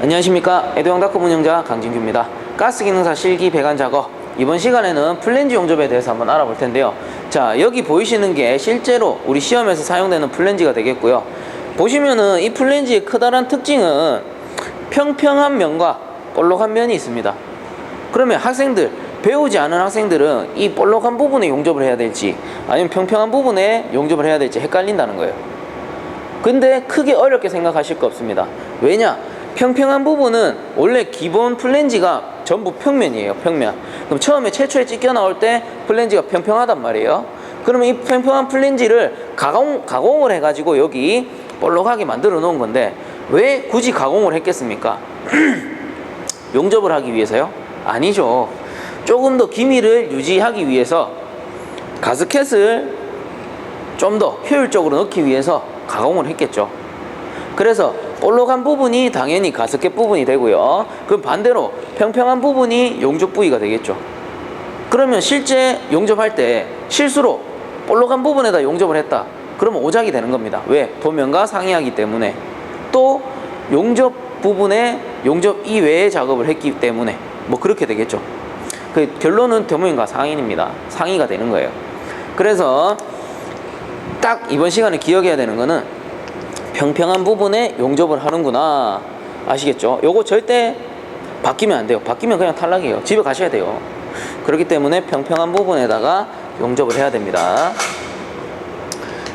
안녕하십니까. 에듀왕닷컴 운영자 강진규입니다. 가스기능사 실기 배관 작업, 이번 시간에는 플랜지 용접에 대해서 한번 알아볼 텐데요. 자, 여기 보이시는 게 실제로 우리 시험에서 사용되는 플랜지가 되겠고요. 보시면은 이 플랜지의 커다란 특징은 평평한 면과 볼록한 면이 있습니다. 그러면 학생들, 배우지 않은 학생들은 이 볼록한 부분에 용접을 해야 될지 아니면 평평한 부분에 용접을 해야 될지 헷갈린다는 거예요. 근데 크게 어렵게 생각하실 거 없습니다. 왜냐? 평평한 부분은 원래 기본 플랜지가 전부 평면이에요. 평면. 그럼 처음에 최초에 찢겨 나올 때 플랜지가 평평하단 말이에요. 그러면 이 평평한 플랜지를 가공을 해가지고 여기 볼록하게 만들어 놓은 건데 왜 굳이 가공을 했겠습니까? 용접을 하기 위해서요? 아니죠. 조금 더 기미를 유지하기 위해서 가스켓을 좀 더 효율적으로 넣기 위해서 가공을 했겠죠. 그래서 볼록한 부분이 당연히 가스켓 부분이 되고요. 그럼 반대로 평평한 부분이 용접 부위가 되겠죠. 그러면 실제 용접할 때 실수로 볼록한 부분에다 용접을 했다. 그러면 오작이 되는 겁니다. 왜? 도면과 상이하기 때문에. 또 용접 부분에 용접 이외의 작업을 했기 때문에 뭐 그렇게 되겠죠. 그 결론은 도면과 상인입니다. 상이가 되는 거예요. 그래서 딱 이번 시간에 기억해야 되는 거는 평평한 부분에 용접을 하는구나. 아시겠죠? 요거 절대 바뀌면 안 돼요. 바뀌면 그냥 탈락이에요. 집에 가셔야 돼요. 그렇기 때문에 평평한 부분에다가 용접을 해야 됩니다.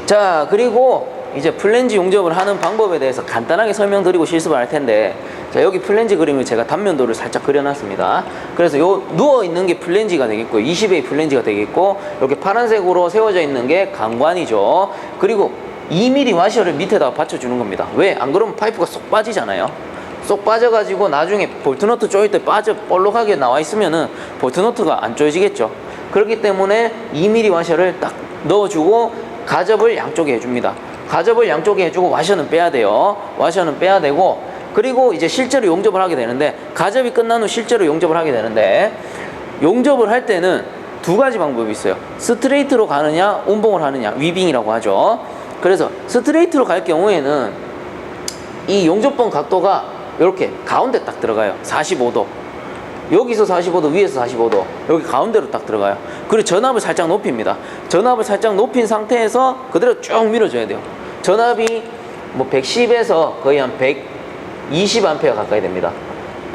자, 그리고 이제 플랜지 용접을 하는 방법에 대해서 간단하게 설명드리고 실습을 할 텐데, 자, 여기 플랜지 그림을 제가 단면도를 살짝 그려놨습니다. 그래서 요 누워있는 게 플랜지가 되겠고 20A 플랜지가 되겠고, 이렇게 파란색으로 세워져 있는 게 강관이죠. 그리고 2mm 와셔를 밑에다가 받쳐주는 겁니다. 왜? 안 그러면 파이프가 쏙 빠지잖아요. 쏙 빠져가지고 나중에 볼트너트 조일 때 볼록하게 나와 있으면은 볼트너트가 안 조여지겠죠. 그렇기 때문에 2mm 와셔를 딱 넣어주고 가접을 양쪽에 해줍니다. 가접을 양쪽에 해주고 와셔는 빼야 돼요. 와셔는 빼야 되고, 그리고 이제 실제로 용접을 하게 되는데, 가접이 끝난 후 실제로 용접을 하게 되는데, 용접을 할 때는 두 가지 방법이 있어요. 스트레이트로 가느냐 운봉을 하느냐, 위빙이라고 하죠. 그래서 스트레이트로 갈 경우에는 이 용접봉 각도가 이렇게 가운데 딱 들어가요. 45도. 여기서 45도, 위에서 45도. 여기 가운데로 딱 들어가요. 그리고 전압을 살짝 높입니다. 전압을 살짝 높인 상태에서 그대로 쭉 밀어줘야 돼요. 전압이 뭐 110에서 거의 한 120A 가까이 됩니다.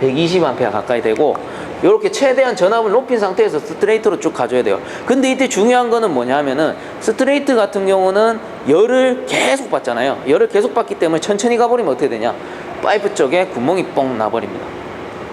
120A 가까이 되고, 이렇게 최대한 전압을 높인 상태에서 스트레이트로 쭉 가줘야 돼요. 근데 이때 중요한 거는 뭐냐 하면은, 스트레이트 같은 경우는 열을 계속 받잖아요. 열을 계속 받기 때문에 천천히 가버리면 어떻게 되냐? 파이프 쪽에 구멍이 뻥 나버립니다.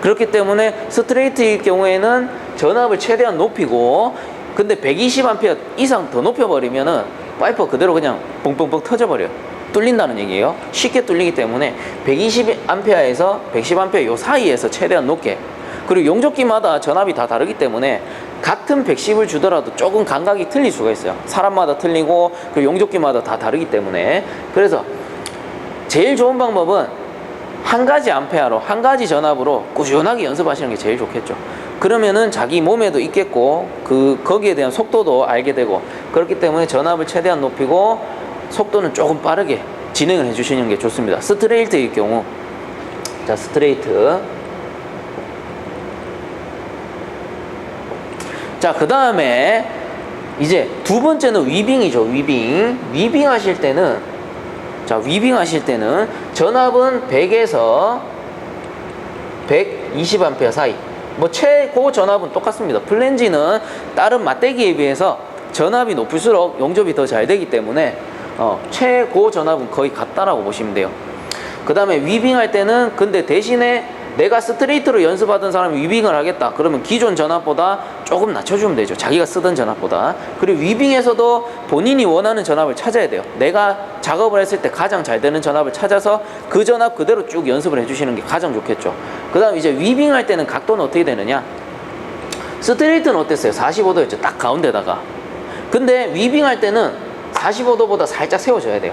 그렇기 때문에 스트레이트일 경우에는 전압을 최대한 높이고, 근데 120A 이상 더 높여버리면은 파이프가 그대로 그냥 뻥뻥뻥 터져버려요. 뚫린다는 얘기예요. 쉽게 뚫리기 때문에 120A에서 110A 요 사이에서 최대한 높게. 그리고 용접기마다 전압이 다 다르기 때문에 같은 110을 주더라도 조금 감각이 틀릴 수가 있어요. 사람마다 틀리고, 그리고 용접기마다 다 다르기 때문에. 그래서 제일 좋은 방법은 한 가지 암페어로, 한 가지 전압으로 꾸준하게 연습하시는 게 제일 좋겠죠. 그러면은 자기 몸에도 있겠고, 거기에 대한 속도도 알게 되고, 그렇기 때문에 전압을 최대한 높이고 속도는 조금 빠르게 진행을 해주시는 게 좋습니다. 스트레이트일 경우, 자, 스트레이트. 자, 그 다음에 이제 두 번째는 위빙이죠. 위빙 하실 때는, 자, 위빙 하실 때는 전압은 100에서 120A 사이. 뭐 최고 전압은 똑같습니다. 플랜지는 다른 맞대기에 비해서 전압이 높을수록 용접이 더 잘 되기 때문에 최고 전압은 거의 같다라고 보시면 돼요. 그 다음에 위빙 할 때는, 근데 대신에 내가 스트레이트로 연습하던 사람이 위빙을 하겠다. 그러면 기존 전압보다 조금 낮춰주면 되죠. 자기가 쓰던 전압보다. 그리고 위빙에서도 본인이 원하는 전압을 찾아야 돼요. 내가 작업을 했을 때 가장 잘 되는 전압을 찾아서 그 전압 그대로 쭉 연습을 해주시는 게 가장 좋겠죠. 그 다음 이제 위빙 할 때는 각도는 어떻게 되느냐? 스트레이트는 어땠어요? 45도였죠. 딱 가운데다가. 근데 위빙 할 때는 45도보다 살짝 세워줘야 돼요.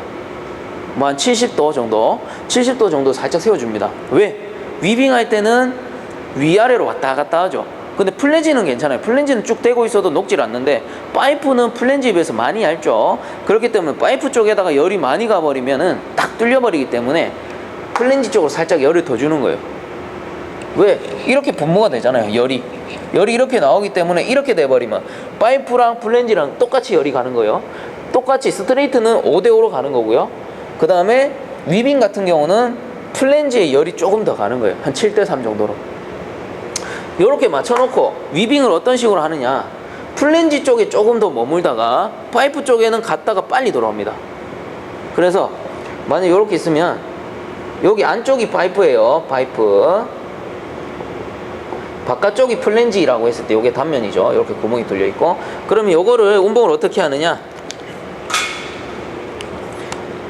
뭐 한 70도 정도 살짝 세워줍니다. 왜? 위빙 할 때는 위아래로 왔다 갔다 하죠. 근데 플랜지는 괜찮아요. 플랜지는 쭉 대고 있어도 녹질 않는데, 파이프는 플랜지에 비해서 많이 얇죠. 그렇기 때문에 파이프 쪽에다가 열이 많이 가버리면은 딱 뚫려버리기 때문에 플랜지 쪽으로 살짝 열을 더 주는 거예요. 왜? 이렇게 분무가 되잖아요. 열이 이렇게 나오기 때문에 이렇게 돼버리면 파이프랑 플랜지랑 똑같이 열이 가는 거예요. 똑같이 스트레이트는 5대5로 가는 거고요. 그 다음에 위빙 같은 경우는 플랜지의 열이 조금 더 가는 거예요. 한 7대3 정도로. 이렇게 맞춰놓고 위빙을 어떤 식으로 하느냐, 플랜지 쪽에 조금 더 머물다가 파이프 쪽에는 갔다가 빨리 돌아옵니다. 그래서 만약 이렇게 있으면 여기 안쪽이 파이프예요. 파이프 바깥쪽이 플랜지라고 했을 때 이게 단면이죠. 이렇게 구멍이 뚫려 있고, 그러면 요거를 운봉을 어떻게 하느냐,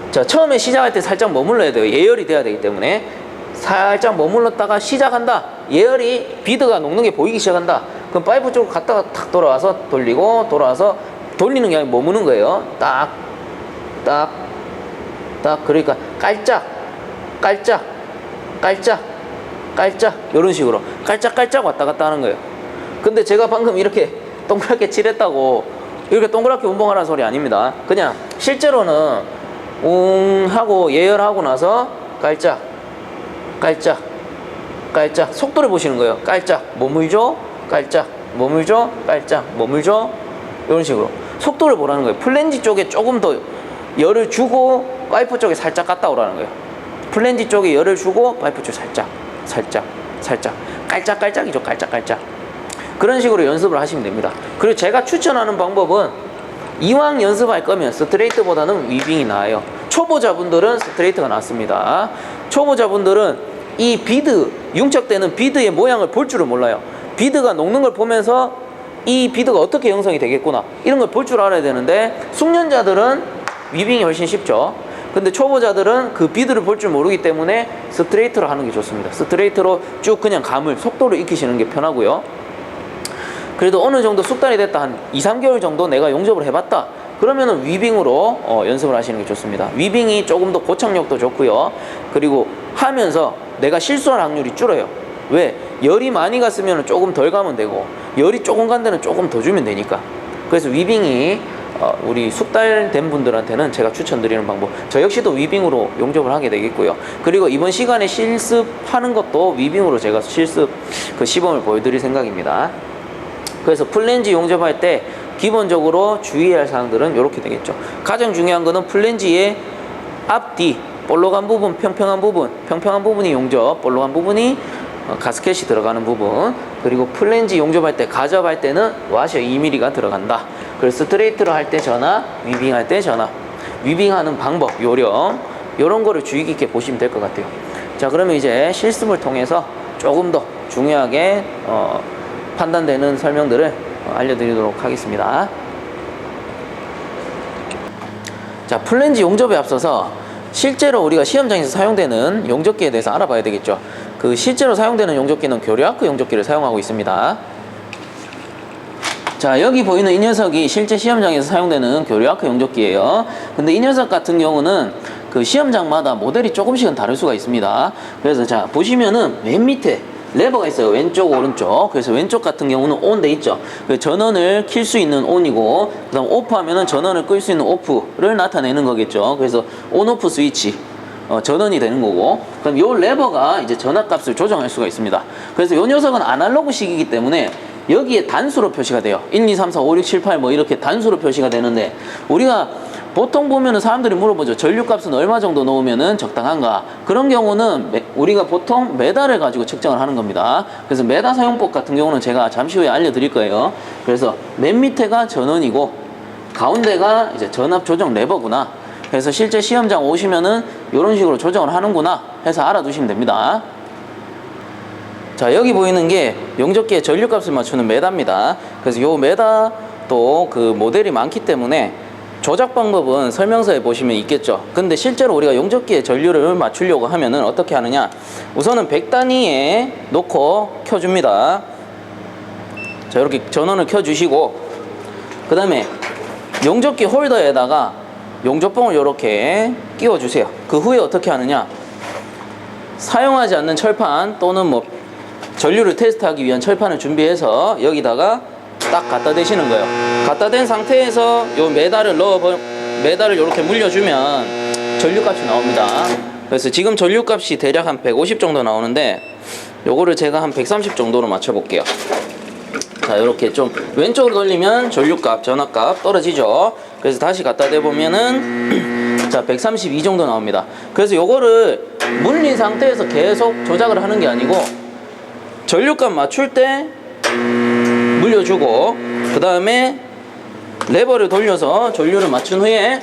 자, 처음에 시작할 때 살짝 머물러야 돼요. 예열이 돼야 되기 때문에 살짝 머물렀다가 시작한다. 예열이 비드가 녹는 게 보이기 시작한다. 그럼 파이프 쪽으로 갔다가 탁 돌아와서 돌리고, 돌아와서 돌리는 게 아니라 머무는 거예요. 딱 그러니까 깔짝 이런 식으로 깔짝 왔다 갔다 하는 거예요. 근데 제가 방금 이렇게 동그랗게 칠했다고 이렇게 동그랗게 운봉하라는 소리 아닙니다. 그냥 실제로는 하고 예열하고 나서 깔짝 속도를 보시는 거예요. 깔짝 머물죠, 깔짝 머물죠, 깔짝 머물죠, 이런 식으로 속도를 보라는 거예요. 플랜지 쪽에 조금 더 열을 주고 파이프 쪽에 살짝 갔다 오라는 거예요. 플랜지 쪽에 열을 주고 파이프 쪽에 살짝 깔짝이죠. 깔짝 그런 식으로 연습을 하시면 됩니다. 그리고 제가 추천하는 방법은 이왕 연습할 거면 스트레이트보다는 위빙이 나아요. 초보자분들은 스트레이트가 낫습니다. 초보자분들은 이 비드, 융착되는 비드의 모양을 볼 줄을 몰라요. 비드가 녹는 걸 보면서 이 비드가 어떻게 형성이 되겠구나, 이런 걸 볼 줄 알아야 되는데, 숙련자들은 위빙이 훨씬 쉽죠. 근데 초보자들은 그 비드를 볼 줄 모르기 때문에 스트레이트로 하는 게 좋습니다. 스트레이트로 쭉 그냥 감을, 속도를 익히시는 게 편하고요. 그래도 어느 정도 숙달이 됐다, 한 2-3개월 정도 내가 용접을 해봤다, 그러면은 위빙으로 연습을 하시는 게 좋습니다. 위빙이 조금 더 고착력도 좋고요. 그리고 하면서 내가 실수할 확률이 줄어요. 왜? 열이 많이 갔으면 조금 덜 가면 되고, 열이 조금 간 데는 조금 더 주면 되니까. 그래서 위빙이 우리 숙달된 분들한테는 제가 추천드리는 방법, 저 역시도 위빙으로 용접을 하게 되겠고요. 그리고 이번 시간에 실습하는 것도 위빙으로 제가 실습 시범을 보여드릴 생각입니다. 그래서 플랜지 용접할 때 기본적으로 주의해야 할 사항들은 이렇게 되겠죠. 가장 중요한 거는 플랜지의 앞뒤 볼록한 부분, 평평한 부분이 용접, 볼록한 부분이 가스켓이 들어가는 부분, 그리고 플랜지 용접할 때, 가접할 때는 와셔 2mm가 들어간다. 그래서 스트레이트로 할 때 전화, 위빙할 때 전화, 위빙하는 방법, 요령, 이런 거를 주의 깊게 보시면 될 것 같아요. 자, 그러면 이제 실습을 통해서 조금 더 중요하게 판단되는 설명들을 알려드리도록 하겠습니다. 자, 플랜지 용접에 앞서서 실제로 우리가 시험장에서 사용되는 용접기에 대해서 알아봐야 되겠죠. 그 실제로 사용되는 용접기는 교류아크 용접기를 사용하고 있습니다. 자, 여기 보이는 이 녀석이 실제 시험장에서 사용되는 교류아크 용접기예요. 근데 이 녀석 같은 경우는 그 시험장마다 모델이 조금씩은 다를 수가 있습니다. 그래서 자, 보시면은 맨 밑에 레버가 있어요. 왼쪽, 오른쪽. 그래서 왼쪽 같은 경우는 ON 돼 있죠. 전원을 킬 수 있는 ON이고, 그 다음 OFF 하면은 전원을 끌 수 있는 OFF를 나타내는 거겠죠. 그래서 ON, OFF 스위치. 전원이 되는 거고, 그럼 요 레버가 이제 전압값을 조정할 수가 있습니다. 그래서 요 녀석은 아날로그식이기 때문에 여기에 단수로 표시가 돼요. 1, 2, 3, 4, 5, 6, 7, 8 뭐 이렇게 단수로 표시가 되는데, 우리가 보통 보면은 사람들이 물어보죠. 전류값은 얼마 정도 넣으면은 적당한가? 그런 경우는 우리가 보통 메다를 가지고 측정을 하는 겁니다. 그래서 메다 사용법 같은 경우는 제가 잠시 후에 알려드릴 거예요. 그래서 맨 밑에가 전원이고 가운데가 이제 전압 조정 레버구나. 그래서 실제 시험장 오시면은 이런 식으로 조정을 하는구나 해서 알아두시면 됩니다. 자, 여기 보이는 게 용접기의 전류값을 맞추는 메다입니다. 그래서 요 메다도 그 모델이 많기 때문에 조작 방법은 설명서에 보시면 있겠죠. 근데 실제로 우리가 용접기의 전류를 맞추려고 하면은 어떻게 하느냐, 우선은 100단위에 놓고 켜줍니다. 자, 이렇게 전원을 켜주시고, 그 다음에 용접기 홀더에다가 용접봉을 이렇게 끼워주세요. 그 후에 어떻게 하느냐, 사용하지 않는 철판 또는 뭐 전류를 테스트하기 위한 철판을 준비해서 여기다가 딱 갖다 대시는 거예요. 갖다 댄 상태에서 요 메달을 메달을 이렇게 물려주면 전류값이 나옵니다. 그래서 지금 전류값이 대략 한 150 정도 나오는데, 요거를 제가 한 130 정도로 맞춰 볼게요. 자, 이렇게 좀 왼쪽으로 돌리면 전류값, 전압값 떨어지죠. 그래서 다시 갖다 대보면은 자, 132 정도 나옵니다. 그래서 요거를 물린 상태에서 계속 조작을 하는 게 아니고 전류값 맞출 때 물려주고 그 다음에 레버를 돌려서 전류를 맞춘 후에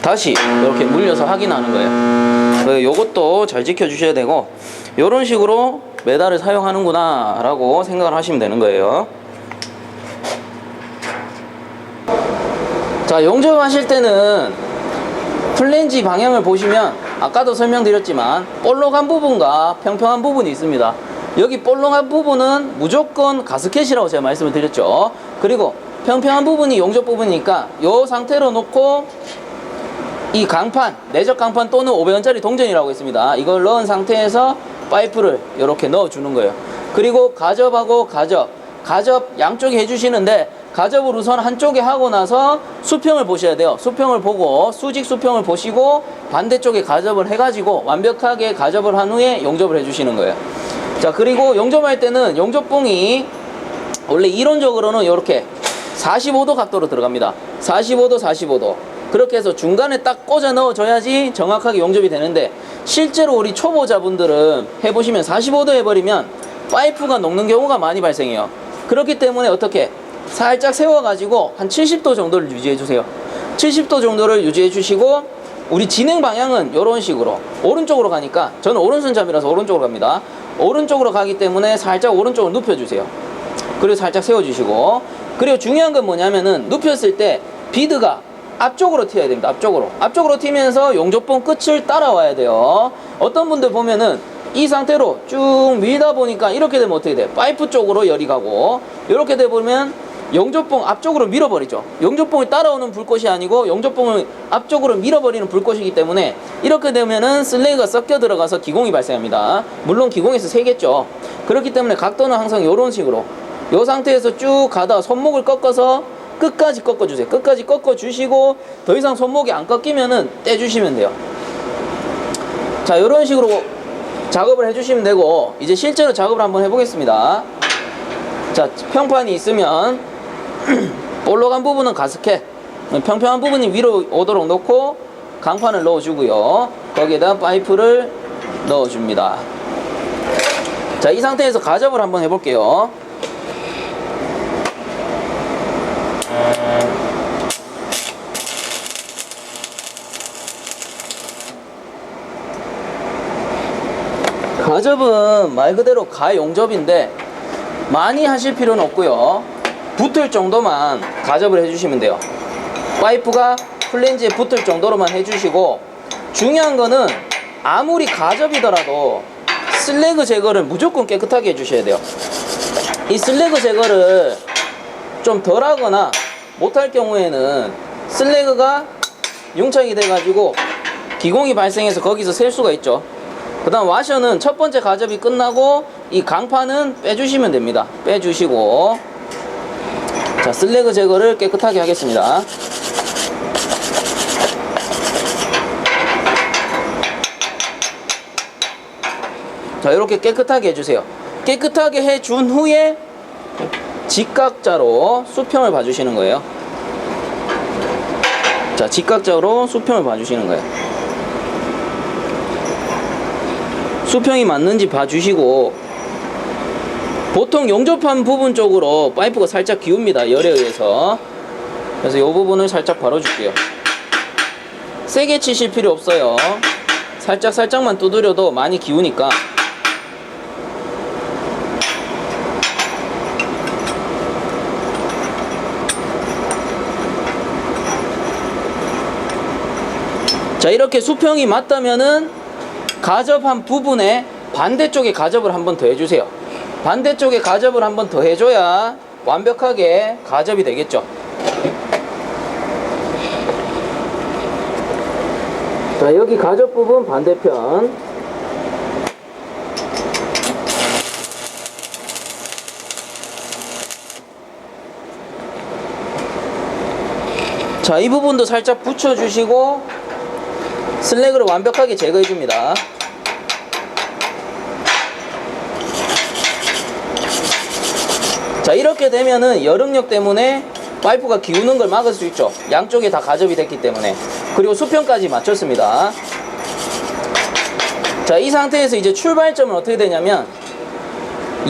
다시 이렇게 물려서 확인하는 거예요. 요것도 잘 지켜주셔야 되고 요런 식으로 메달을 사용하는구나 라고 생각을 하시면 되는 거예요. 자, 용접하실 때는 플랜지 방향을 보시면 아까도 설명드렸지만 볼록한 부분과 평평한 부분이 있습니다. 여기 볼록한 부분은 무조건 가스켓이라고 제가 말씀을 드렸죠. 그리고 평평한 부분이 용접 부분이니까 이 상태로 놓고 이 강판, 내적 강판 또는 500원짜리 동전이라고 있습니다. 이걸 넣은 상태에서 파이프를 이렇게 넣어주는 거예요. 그리고 가접하고 가접 양쪽에 해주시는데 가접을 우선 한쪽에 하고 나서 수평을 보셔야 돼요. 수평을 보고 수직 수평을 보시고 반대쪽에 가접을 해가지고 완벽하게 가접을 한 후에 용접을 해주시는 거예요. 자, 그리고 용접할 때는 용접봉이 원래 이론적으로는 이렇게 45도 각도로 들어갑니다. 45도 45도 그렇게 해서 중간에 딱 꽂아 넣어줘야지 정확하게 용접이 되는데 실제로 우리 초보자분들은 해보시면 45도 해버리면 파이프가 녹는 경우가 많이 발생해요. 그렇기 때문에 어떻게 살짝 세워가지고 한 70도 정도를 유지해주세요. 70도 정도를 유지해주시고 우리 진행 방향은 이런 식으로 오른쪽으로 가니까 저는 오른손잡이라서 오른쪽으로 갑니다. 오른쪽으로 가기 때문에 살짝 오른쪽으로 눕혀주세요. 그리고 살짝 세워주시고 그리고 중요한 건 뭐냐면은 눕혔을 때 비드가 앞쪽으로 튀어야 됩니다. 앞쪽으로 튀면서 용접봉 끝을 따라와야 돼요. 어떤 분들 보면은 이 상태로 쭉 밀다 보니까 이렇게 되면 어떻게 돼? 파이프 쪽으로 열이 가고 이렇게 돼 보면 용접봉 앞쪽으로 밀어버리죠. 용접봉이 따라오는 불꽃이 아니고 용접봉을 앞쪽으로 밀어버리는 불꽃이기 때문에 이렇게 되면은 슬레이가 섞여 들어가서 기공이 발생합니다. 물론 기공에서 새겠죠. 그렇기 때문에 각도는 항상 이런 식으로 이 상태에서 쭉 가다가 손목을 꺾어서 끝까지 꺾어주세요. 끝까지 꺾어주시고 더 이상 손목이 안 꺾이면은 떼주시면 돼요. 자, 이런 식으로 작업을 해주시면 되고 이제 실제로 작업을 한번 해보겠습니다. 자, 평판이 있으면 볼록한 부분은 가스켓, 평평한 부분이 위로 오도록 놓고 강판을 넣어주고요. 거기에다 파이프를 넣어줍니다. 자, 이 상태에서 가접을 한번 해볼게요. 가접은 말 그대로 가용접인데 많이 하실 필요는 없고요. 붙을 정도만 가접을 해주시면 돼요. 파이프가 플랜지에 붙을 정도로만 해주시고 중요한 거는 아무리 가접이더라도 슬래그 제거를 무조건 깨끗하게 해주셔야 돼요. 이 슬래그 제거를 좀 덜하거나 못할 경우에는 슬래그가 융착이 돼가지고 기공이 발생해서 거기서 셀 수가 있죠. 그 다음 와셔는 첫 번째 가접이 끝나고 이 강판은 빼주시면 됩니다. 빼주시고 자, 슬래그 제거를 깨끗하게 하겠습니다. 자, 이렇게 깨끗하게 해주세요. 깨끗하게 해준 후에 직각자로 수평을 봐주시는 거예요. 자, 직각자로 수평을 봐주시는 거예요. 수평이 맞는지 봐주시고 보통 용접한 부분 쪽으로 파이프가 살짝 기웁니다. 열에 의해서. 그래서 이 부분을 살짝 바로줄게요. 세게 치실 필요 없어요. 살짝만 두드려도 많이 기우니까. 자, 이렇게 수평이 맞다면은 가접한 부분에 반대쪽에 가접을 한번 더 해주세요. 반대쪽에 가접을 한번 더 해줘야 완벽하게 가접이 되겠죠. 자, 여기 가접 부분 반대편. 자, 이 부분도 살짝 붙여주시고 슬래그를 완벽하게 제거해줍니다. 자, 이렇게 되면은 열응력 때문에 파이프가 기우는 걸 막을 수 있죠. 양쪽에 다 가접이 됐기 때문에. 그리고 수평까지 맞췄습니다. 자, 이 상태에서 이제 출발점은 어떻게 되냐면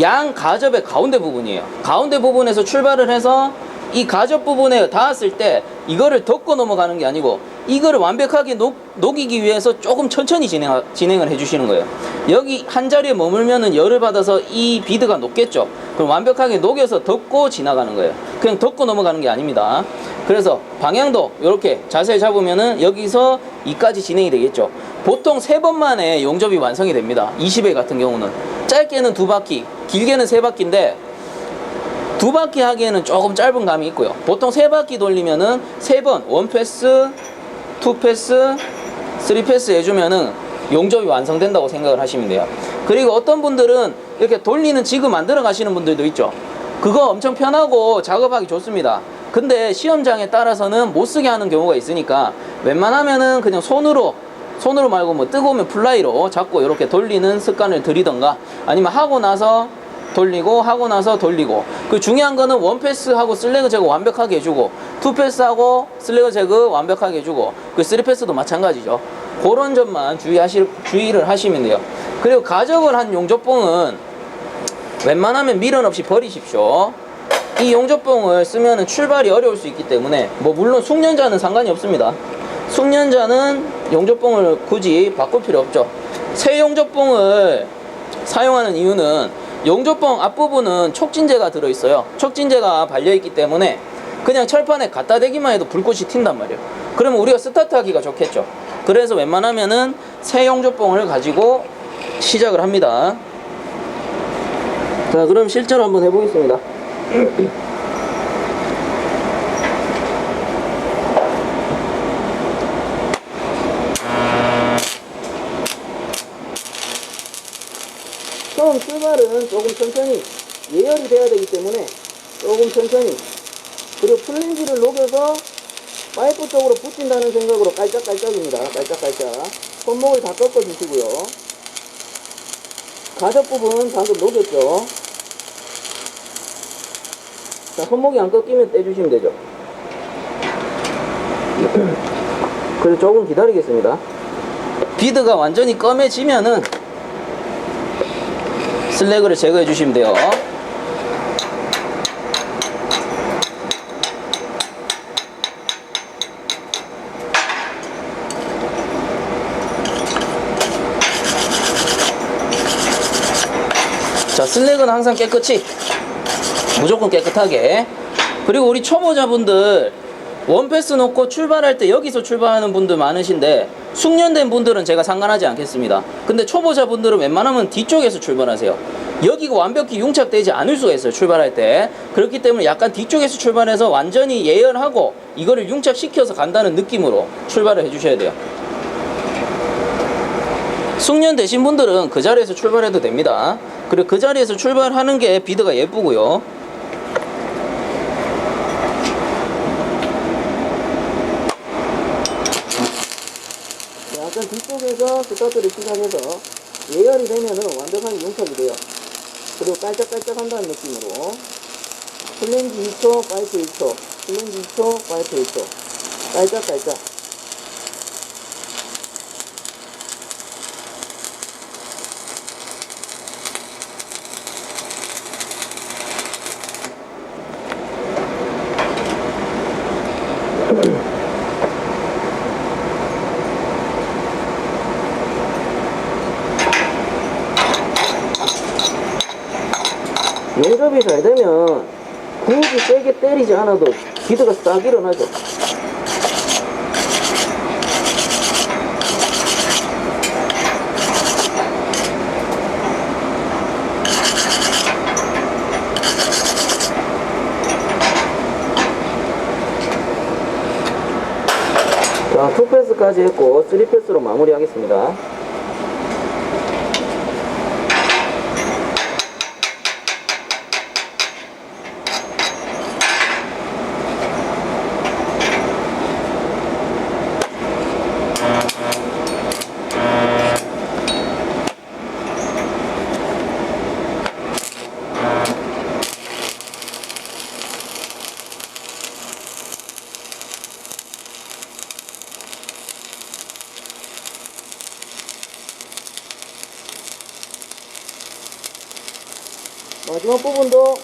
양 가접의 가운데 부분이에요. 가운데 부분에서 출발을 해서 이 가접 부분에 닿았을 때 이거를 덮고 넘어가는 게 아니고 이거를 완벽하게 녹이기 위해서 조금 천천히 진행을 해주시는 거예요. 여기 한 자리에 머물면은 열을 받아서 이 비드가 녹겠죠. 그럼 완벽하게 녹여서 덮고 지나가는 거예요. 그냥 덮고 넘어가는 게 아닙니다. 그래서 방향도 이렇게 자세히 잡으면은 여기서 이까지 진행이 되겠죠. 보통 3번 만에 용접이 완성이 됩니다. 20A 같은 경우는 짧게는 2바퀴, 길게는 3바퀴인데 2바퀴 하기에는 조금 짧은 감이 있고요. 보통 3바퀴 돌리면은 3번 1패스, 2패스, 3패스 해주면은 용접이 완성된다고 생각을 하시면 돼요. 그리고 어떤 분들은 이렇게 돌리는 지그 만들어 가시는 분들도 있죠. 그거 엄청 편하고 작업하기 좋습니다. 근데 시험장에 따라서는 못 쓰게 하는 경우가 있으니까 웬만하면은 그냥 손으로 말고 뭐 뜨거우면 플라이로 잡고 이렇게 돌리는 습관을 들이던가 아니면 하고 나서 돌리고 하고 나서 돌리고. 그 중요한 거는 1패스하고 슬래그 제거 완벽하게 해주고 2패스하고 슬래그 제거 완벽하게 해주고 그 3패스도 마찬가지죠. 그런 점만 주의를 하시면 돼요. 그리고 가접을 한 용접봉은 웬만하면 미련 없이 버리십시오. 이 용접봉을 쓰면 출발이 어려울 수 있기 때문에 뭐 물론 숙련자는 상관이 없습니다. 숙련자는 용접봉을 굳이 바꿀 필요 없죠. 새 용접봉을 사용하는 이유는 용접봉 앞부분은 촉진제가 들어있어요. 촉진제가 발려있기 때문에 그냥 철판에 갖다 대기만 해도 불꽃이 튄단 말이에요. 그러면 우리가 스타트하기가 좋겠죠. 그래서 웬만하면은 새 용접봉을 가지고 시작을 합니다. 자, 그럼 실제로 한번 해보겠습니다. 처음 출발은 조금 천천히 예열이 돼야 되기 때문에 조금 천천히, 그리고 플랜지를 녹여서 파이프 쪽으로 붙인다는 생각으로 깔짝깔짝입니다. 깔짝깔짝. 손목을 다 꺾어 주시고요. 가접 부분 방금 녹였죠. 자, 손목이 안 꺾이면 떼주시면 되죠. 그래서 조금 기다리겠습니다. 비드가 완전히 검해지면은 슬래그를 제거해 주시면 돼요. 자, 슬랙은 항상 깨끗이, 무조건 깨끗하게. 그리고 우리 초보자분들 원패스 놓고 출발할 때 여기서 출발하는 분들 많으신데 숙련된 분들은 제가 상관하지 않겠습니다. 근데 초보자분들은 웬만하면 뒤쪽에서 출발하세요. 여기가 완벽히 융착되지 않을 수가 있어요, 출발할 때. 그렇기 때문에 약간 뒤쪽에서 출발해서 완전히 예열하고 이거를 융착시켜서 간다는 느낌으로 출발을 해주셔야 돼요. 숙련되신 분들은 그 자리에서 출발해도 됩니다. 그리고 그 자리에서 출발하는 게 비드가 예쁘고요. 약간 뒤쪽에서 스타트를 시작해서 예열이 되면은 완벽하게 융착이 돼요. 그리고 깔짝깔짝 한다는 느낌으로 플랜지 2초, 파이프 1초, 플랜지 2초, 파이프 1초, 깔짝깔짝. 용접이 잘 되면 굳이 세게 때리지 않아도 비드가 싹 일어나죠. 자, 2패스까지 했고 3패스로 마무리하겠습니다. 마지막 부분도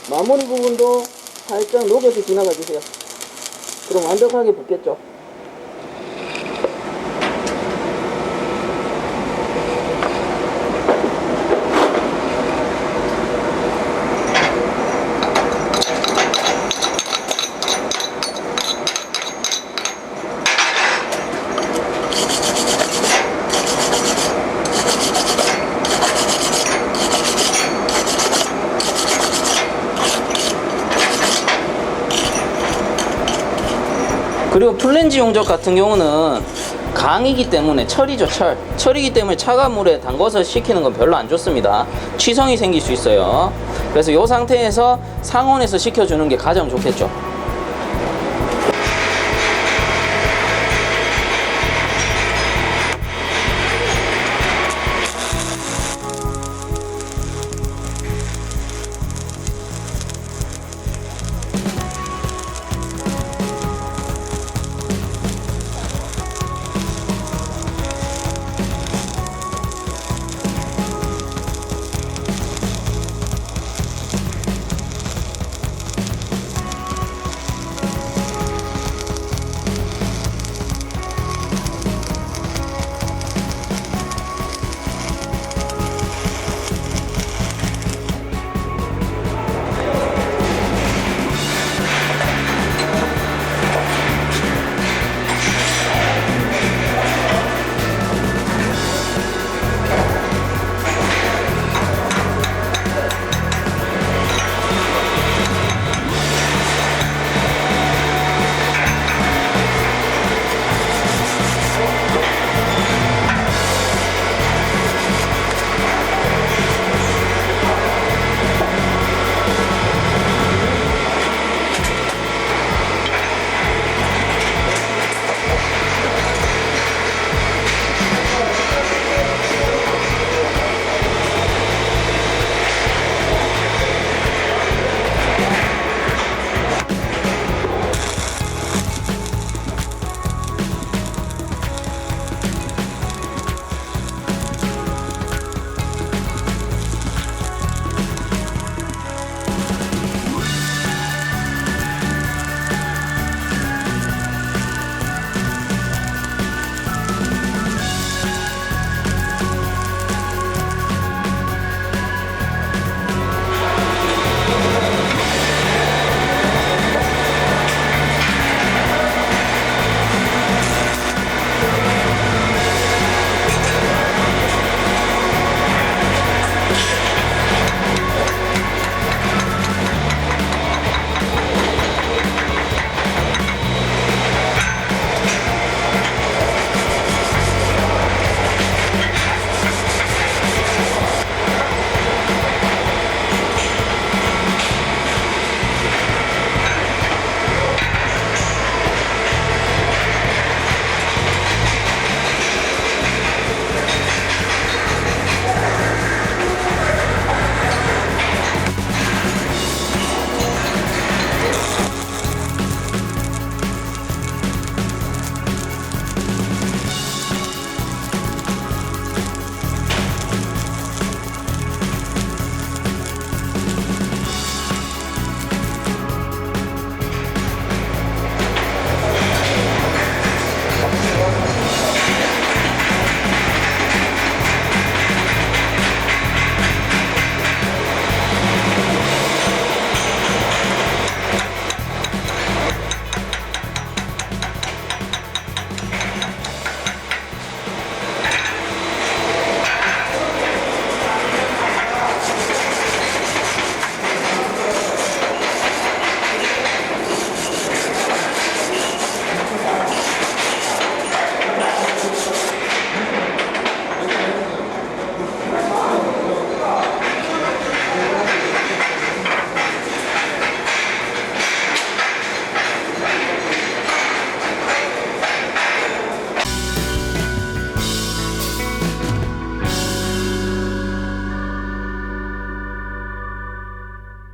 마무리 부분도 살짝 녹여서 지나가 주세요. 그럼 완벽하게 붙겠죠. 그리고 플랜지 용접 같은 경우는 강이기 때문에 철이죠, 철이기 때문에 차가운 물에 담궈서 식히는 건 별로 안 좋습니다. 취성이 생길 수 있어요. 그래서 이 상태에서 상온에서 식혀주는 게 가장 좋겠죠.